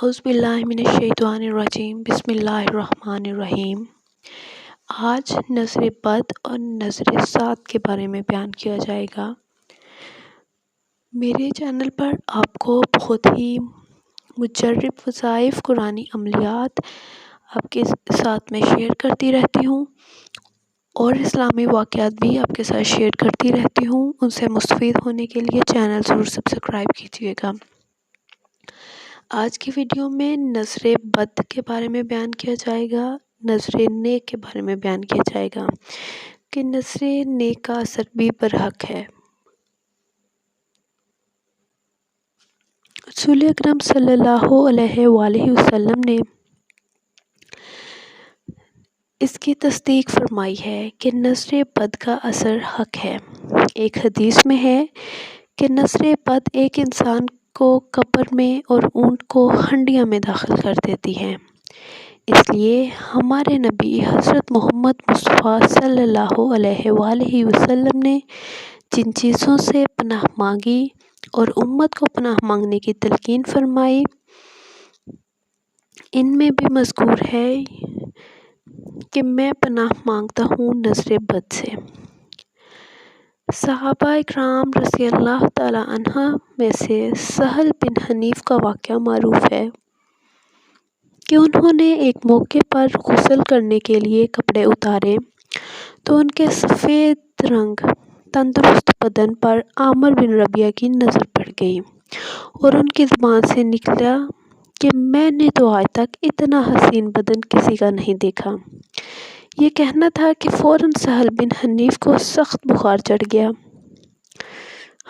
اعوذ باللہ من الشیطان الرجیم بسم اللہ الرحمن الرحیم۔ آج نظر بد اور نظر سات کے بارے میں بیان کیا جائے گا۔ میرے چینل پر آپ کو بہت ہی مجرب وظائف قرآنی عملیات آپ کے ساتھ میں شیئر کرتی رہتی ہوں اور اسلامی واقعات بھی آپ کے ساتھ شیئر کرتی رہتی ہوں۔ ان سے مستفید ہونے کے لیے چینل ضرور سبسکرائب کیجیے گا۔ آج کی ویڈیو میں نظر بد کے بارے میں بیان کیا جائے گا، نظر نیک کے بارے میں بیان کیا جائے گا کہ نظر نیک کا اثر بھی برحق ہے۔ رسول اکرم صلی اللہ علیہ وآلہ وسلم نے اس کی تصدیق فرمائی ہے کہ نظر بد کا اثر حق ہے۔ ایک حدیث میں ہے کہ نظر بد ایک انسان کو قبر میں اور اونٹ کو ہنڈیاں میں داخل کر دیتی ہے۔ اس لیے ہمارے نبی حضرت محمد مصطفیٰ صلی اللہ علیہ وآلہ وسلم نے جن چیزوں سے پناہ مانگی اور امت کو پناہ مانگنے کی تلقین فرمائی، ان میں بھی مذکور ہے کہ میں پناہ مانگتا ہوں نظر بد سے۔ صحابہ اکرام رضی اللہ تعالی عنہ میں سے سہل بن حنیف کا واقعہ معروف ہے کہ انہوں نے ایک موقع پر غسل کرنے کے لیے کپڑے اتارے تو ان کے سفید رنگ تندرست بدن پر عامر بن ربیعہ کی نظر پڑ گئی اور ان کی زبان سے نکلا کہ میں نے تو آج تک اتنا حسین بدن کسی کا نہیں دیکھا۔ یہ کہنا تھا کہ فوراً سہل بن حنیف کو سخت بخار چڑھ گیا۔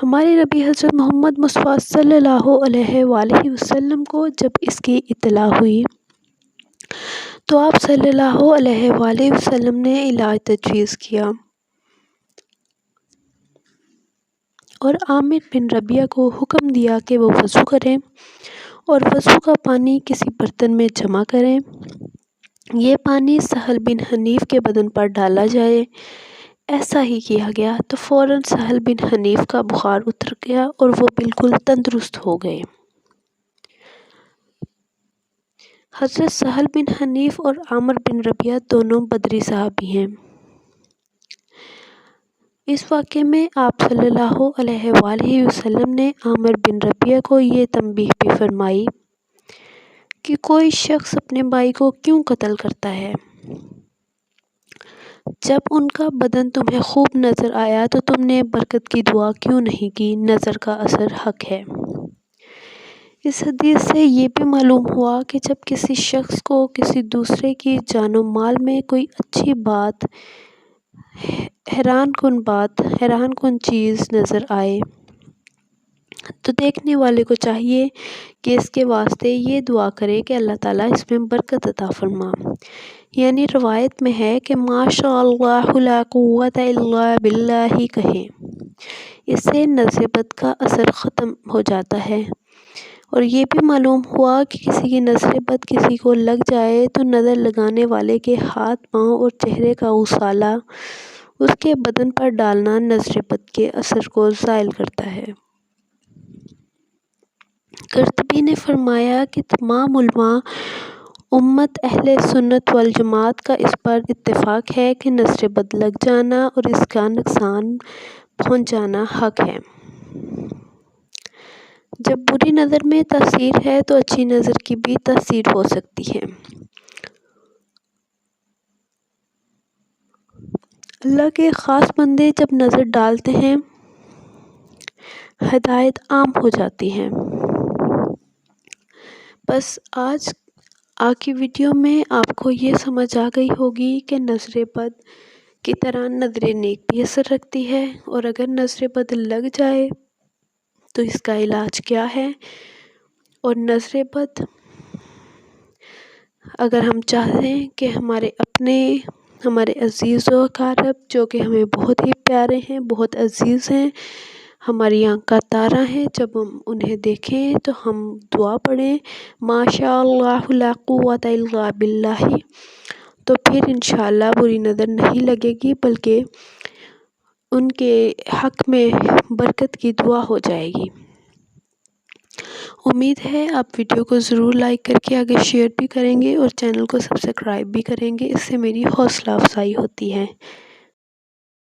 ہمارے نبی حضرت محمد مصطفیٰ صلی اللہ علیہ وآلہ وسلم کو جب اس کی اطلاع ہوئی تو آپ صلی اللہ علیہ وآلہ وسلم نے علاج تجویز کیا اور عامر بن ربیعہ کو حکم دیا کہ وہ وضو کریں اور وضو کا پانی کسی برتن میں جمع کریں۔ یہ پانی سہل بن حنیف کے بدن پر ڈالا جائے۔ ایسا ہی کیا گیا تو فوراً سہل بن حنیف کا بخار اتر گیا اور وہ بالکل تندرست ہو گئے۔ حضرت سہل بن حنیف اور عامر بن ربیعہ دونوں بدری صحابی ہیں۔ اس واقعے میں آپ صلی اللہ علیہ وآلہ وسلم نے عامر بن ربیعہ کو یہ تنبیہ بھی فرمائی کہ کوئی شخص اپنے بھائی کو کیوں قتل کرتا ہے؟ جب ان کا بدن تمہیں خوب نظر آیا تو تم نے برکت کی دعا کیوں نہیں کی؟ نظر کا اثر حق ہے۔ اس حدیث سے یہ بھی معلوم ہوا کہ جب کسی شخص کو کسی دوسرے کی جان و مال میں کوئی اچھی بات، حیران کن چیز نظر آئے تو دیکھنے والے کو چاہیے کہ اس کے واسطے یہ دعا کرے کہ اللہ تعالیٰ اس میں برکت عطا فرما۔ یعنی روایت میں ہے کہ ماشاء اللہ لا قوت الا باللہ کہیں۔ اس سے نظر بد کا اثر ختم ہو جاتا ہے۔ اور یہ بھی معلوم ہوا کہ کسی کی نظر بد کسی کو لگ جائے تو نظر لگانے والے کے ہاتھ، پاؤں اور چہرے کا غسالہ اس کے بدن پر ڈالنا نظر بد کے اثر کو زائل کرتا ہے۔ قرطبی نے فرمایا کہ تمام علماء امت اہل سنت والجماعت کا اس پر اتفاق ہے کہ نظر بد لگ جانا اور اس کا نقصان پہنچ جانا حق ہے۔ جب بری نظر میں تاثیر ہے تو اچھی نظر کی بھی تاثیر ہو سکتی ہے۔ اللہ کے خاص بندے جب نظر ڈالتے ہیں ہدایت عام ہو جاتی ہے۔ بس آج کی ویڈیو میں آپ کو یہ سمجھ آ گئی ہوگی کہ نظر بد کی طرح نظر نیک بھی اثر رکھتی ہے، اور اگر نظر بد لگ جائے تو اس کا علاج کیا ہے۔ اور نظر بد اگر ہم چاہتے ہیں کہ ہمارے عزیز و اقارب جو کہ ہمیں بہت ہی پیارے ہیں، بہت عزیز ہیں، ہماری آنکھ کا تارا ہیں، جب ہم انہیں دیکھیں تو ہم دعا پڑھیں ماشاء اللہ لا قوت الا باللہ، تو پھر انشاءاللہ بری نظر نہیں لگے گی بلکہ ان کے حق میں برکت کی دعا ہو جائے گی۔ امید ہے آپ ویڈیو کو ضرور لائک کر کے آگے شیئر بھی کریں گے اور چینل کو سبسکرائب بھی کریں گے، اس سے میری حوصلہ افزائی ہوتی ہے۔